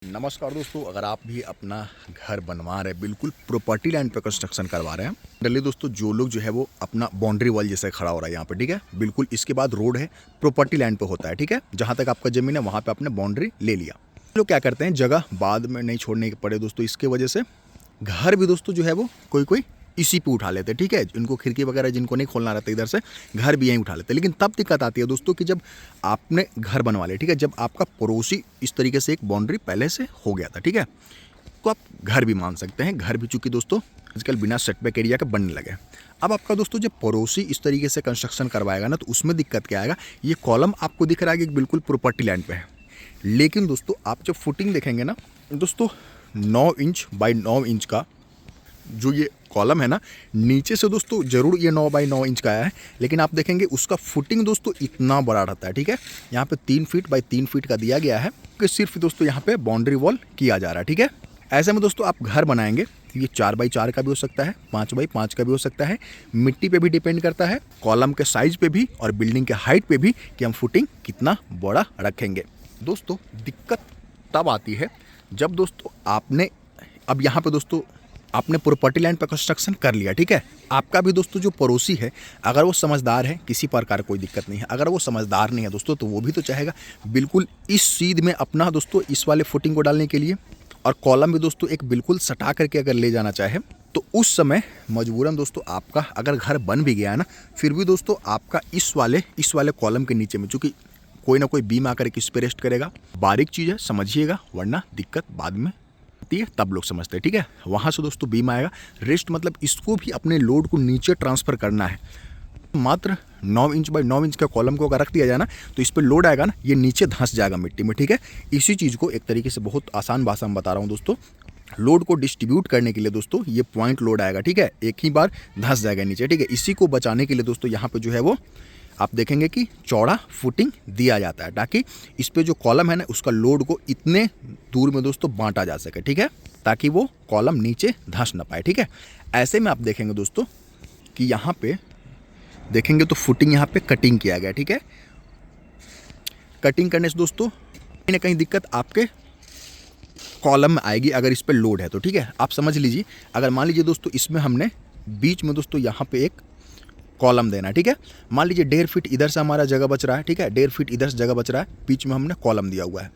नमस्कार दोस्तों, अगर आप भी अपना घर बनवा रहे हैं, बिल्कुल प्रॉपर्टी लैंड पे कंस्ट्रक्शन करवा रहे हैं। जनरली दोस्तों जो लोग जो है वो अपना बाउंड्री वॉल जैसे खड़ा हो रहा है यहाँ पे, ठीक है। बिल्कुल इसके बाद रोड है, प्रॉपर्टी लैंड पे होता है, ठीक है। जहाँ तक आपका ज़मीन है वहाँ पे आपने बाउंड्री ले लिया। लोग क्या करते हैं, जगह बाद में नहीं छोड़ने के पड़े दोस्तों, इसके वजह से घर भी दोस्तों जो है वो कोई कोई इसी पे उठा लेते हैं, ठीक है। इनको खिड़की वगैरह जिनको नहीं खोलना रहता इधर से, घर भी यहीं उठा लेते हैं। लेकिन तब दिक्कत आती है दोस्तों कि जब आपने घर बनवा लिया, ठीक है, जब आपका पड़ोसी इस तरीके से एक बाउंड्री पहले से हो गया था, ठीक है, तो आप घर भी मान सकते हैं। घर भी चूंकि दोस्तों आजकल बिना सेटबैक एरिया के बनने लगे। अब आपका दोस्तों जब पड़ोसी इस तरीके से कंस्ट्रक्शन करवाएगा ना, तो उसमें दिक्कत क्या आएगा। ये कॉलम आपको दिख रहा है कि बिल्कुल प्रॉपर्टी लैंड पे है, लेकिन दोस्तों आप जब फुटिंग देखेंगे ना दोस्तों, 9 इंच बाई 9 इंच का जो ये कॉलम है ना, नीचे से दोस्तों जरूर ये 9 बाई 9 इंच का आया है, लेकिन आप देखेंगे उसका फुटिंग दोस्तों इतना बड़ा रहता है, ठीक है। यहाँ पे 3 फीट बाई 3 फीट का दिया गया है कि सिर्फ दोस्तों यहाँ पे बाउंड्री वॉल किया जा रहा है, ठीक है। ऐसे में दोस्तों आप घर बनाएंगे तो ये 4 बाई 4 का भी हो सकता है, 5 बाई 5 का भी हो सकता है। मिट्टी पे भी डिपेंड करता है, कॉलम के साइज पे भी और बिल्डिंग के हाइट पे भी कि हम फुटिंग कितना बड़ा रखेंगे। दोस्तों दिक्कत तब आती है जब दोस्तों आपने अब यहाँ पे दोस्तों आपने प्रॉपर्टी लैंड पर कंस्ट्रक्शन कर लिया, ठीक है। आपका भी दोस्तों जो पड़ोसी है, अगर वो समझदार है, किसी प्रकार कोई दिक्कत नहीं है। अगर वो समझदार नहीं है दोस्तों, तो वो भी तो चाहेगा बिल्कुल इस सीध में अपना दोस्तों इस वाले फुटिंग को डालने के लिए, और कॉलम भी दोस्तों एक बिल्कुल सटा करके अगर ले जाना चाहे, तो उस समय मजबूरन दोस्तों आपका अगर घर बन भी गया है ना, फिर भी दोस्तों आपका इस वाले कॉलम के नीचे में, चूँकि कोई ना कोई बीम आकर के इस पे रेस्ट करेगा। बारीक चीज़ है, समझिएगा, वरना दिक्कत बाद में है, तब लोग समझते हैं, ठीक है। वहां से दोस्तों बीम आएगा, रेस्ट मतलब इसको भी अपने लोड को नीचे ट्रांसफर करना है। मात्र 9 इंच बाई 9 इंच का कॉलम को अगर रख दिया जाए ना, तो इस पे लोड आएगा ना, ये नीचे धंस जाएगा मिट्टी में, ठीक है। इसी चीज़ को एक तरीके से बहुत आसान भाषा में बता रहा हूँ दोस्तों। लोड को डिस्ट्रीब्यूट करने के लिए दोस्तों ये पॉइंट लोड आएगा, ठीक है, एक ही बार धंस जाएगा नीचे, ठीक है। इसी को बचाने के लिए दोस्तों यहाँ पे जो है वो आप देखेंगे कि चौड़ा फुटिंग दिया जाता है, ताकि इस पे जो कॉलम है ना, उसका लोड को इतने दूर में दोस्तों बांटा जा सके, ठीक है, ताकि वो कॉलम नीचे धंस ना पाए, ठीक है। ऐसे में आप देखेंगे दोस्तों कि यहाँ पे देखेंगे तो फुटिंग यहाँ पे कटिंग किया गया, ठीक है। कटिंग करने से दोस्तों कहीं ना कहीं दिक्कत आपके कॉलम में आएगी अगर इस पे लोड है तो, ठीक है। आप समझ लीजिए, अगर मान लीजिए दोस्तों इसमें हमने बीच में दोस्तों यहाँ पे एक कॉलम देना है, ठीक है। मान लीजिए 1.5 फीट इधर से हमारा जगह बच रहा है, ठीक है, 1.5 फीट इधर से जगह बच रहा है, बीच में हमने कॉलम दिया हुआ है।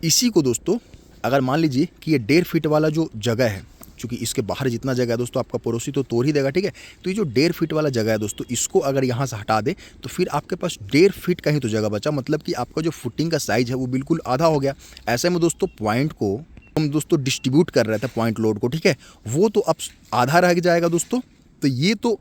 इसी को दोस्तों अगर मान लीजिए कि ये 1.5 फीट वाला जो जगह है, चूँकि इसके बाहर जितना जगह है दोस्तों आपका पड़ोसी तो तोड़ ही देगा, ठीक है। तो ये जो 1.5 फीट वाला जगह है दोस्तों, इसको अगर यहाँ से हटा दे तो फिर आपके पास 1.5 फीट का ही तो जगह बचा, मतलब कि आपका जो फुटिंग का साइज है वो बिल्कुल आधा हो गया। ऐसे में दोस्तों पॉइंट को हम दोस्तों डिस्ट्रीब्यूट कर रहे थे, पॉइंट लोड को, ठीक है, वो तो अब आधा रह जाएगा दोस्तों। तो ये तो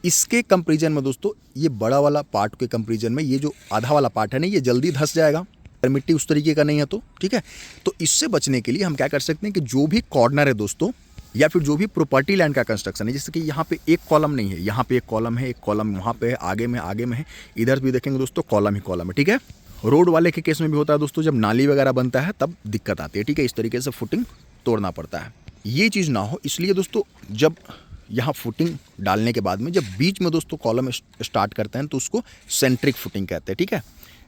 इसके कंपैरिजन में दोस्तों, ये बड़ा वाला पार्ट के कंपैरिजन में ये जो आधा वाला पार्ट है ना, ये जल्दी धंस जाएगा अगर मिट्टी उस तरीके का नहीं है तो, ठीक है। तो इससे बचने के लिए हम क्या कर सकते हैं कि जो भी कॉर्नर है दोस्तों, या फिर जो भी प्रॉपर्टी लैंड का कंस्ट्रक्शन है, जैसे कि यहाँ पे एक कॉलम नहीं है, यहाँ पे एक कॉलम है, एक कॉलम वहाँ पे है, आगे में है, इधर भी देखेंगे दोस्तों कॉलम ही कॉलम है, ठीक है। रोड वाले के केस में भी होता है दोस्तों, जब नाली वगैरह बनता है तब दिक्कत आती है, ठीक है। इस तरीके से फुटिंग तोड़ना पड़ता है, ये चीज़ ना हो इसलिए दोस्तों जब यहाँ फुटिंग डालने के बाद में जब बीच में दोस्तों कॉलम स्टार्ट करते हैं तो उसको सेंट्रिक फुटिंग कहते हैं, ठीक है।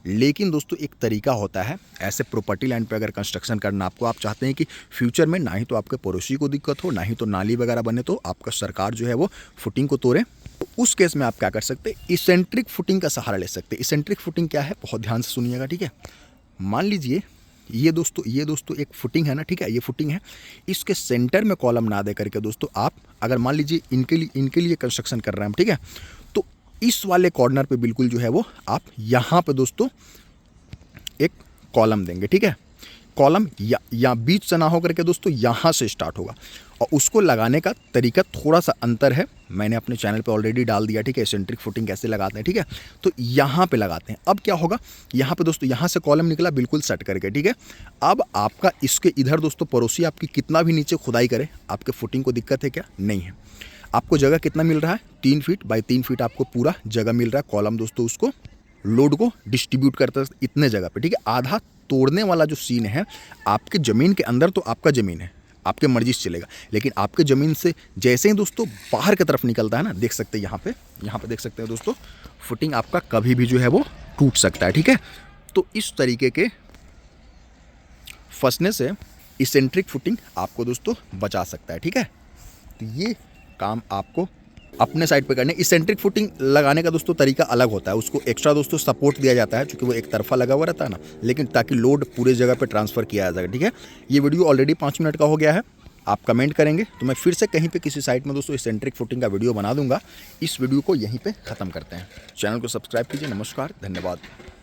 लेकिन दोस्तों एक तरीका होता है ऐसे प्रॉपर्टी लैंड पे अगर कंस्ट्रक्शन करना आपको, आप चाहते हैं कि फ्यूचर में ना ही तो आपके पड़ोसी को दिक्कत हो, ना ही तो नाली वगैरह बने, तो आपका सरकार जो है वो फुटिंग को तोड़े, तो उस केस में आप क्या कर सकते हैं, इसेंट्रिक फुटिंग का सहारा ले सकते हैं। इसेंट्रिक फुटिंग क्या है, बहुत ध्यान से सुनिएगा, ठीक है। मान लीजिए ये दोस्तों एक फुटिंग है ना, ठीक है, ये फुटिंग है, इसके सेंटर में कॉलम ना दे करके दोस्तों आप अगर मान लीजिए इनके लिए कंस्ट्रक्शन कर रहे हैं, ठीक है, तो इस वाले कॉर्नर पे बिल्कुल जो है वो आप यहाँ पे दोस्तों एक कॉलम देंगे, ठीक है। कॉलम या बीच से ना हो करके दोस्तों यहाँ से स्टार्ट होगा, और उसको लगाने का तरीका थोड़ा सा अंतर है, मैंने अपने चैनल पे ऑलरेडी डाल दिया, ठीक है। सेंट्रिक फुटिंग कैसे लगाते हैं, ठीक है, तो यहाँ पे लगाते हैं। अब क्या होगा, यहाँ पे दोस्तों यहाँ से कॉलम निकला बिल्कुल सेट करके, ठीक है। अब आपका इसके इधर दोस्तों पड़ोसी आपकी कितना भी नीचे खुदाई करे, आपके फुटिंग को दिक्कत है क्या, नहीं है। आपको जगह कितना मिल रहा है, 3 फीट बाई 3 फीट आपको पूरा जगह मिल रहा है। कॉलम दोस्तों उसको लोड को डिस्ट्रीब्यूट करता है इतने जगह पे, ठीक है। आधा तोड़ने वाला जो सीन है, आपके ज़मीन के अंदर तो आपका ज़मीन है, आपके मर्जी से चलेगा, लेकिन आपके ज़मीन से जैसे ही दोस्तों बाहर की तरफ निकलता है ना, देख सकते हैं यहाँ पे देख सकते हैं दोस्तों, फुटिंग आपका कभी भी जो है वो टूट सकता है, ठीक है। तो इस तरीके के फंसने से इसेंट्रिक फुटिंग आपको दोस्तों बचा सकता है। ठीक है, तो ये काम आपको अपने साइड पे करने। इसेंट्रिक फुटिंग लगाने का दोस्तों तरीका अलग होता है, उसको एक्स्ट्रा दोस्तों सपोर्ट दिया जाता है क्योंकि वो एक तरफा लगा हुआ रहता है ना, लेकिन ताकि लोड पूरे जगह पे ट्रांसफ़र किया जा सके। ठीक है, ये वीडियो ऑलरेडी 5 मिनट का हो गया है, आप कमेंट करेंगे तो मैं फिर से कहीं पे किसी साइट में दोस्तों इसेंट्रिक फुटिंग का वीडियो बना दूंगा। इस वीडियो को यहीं पे ख़त्म करते हैं। चैनल को सब्सक्राइब कीजिए। नमस्कार, धन्यवाद।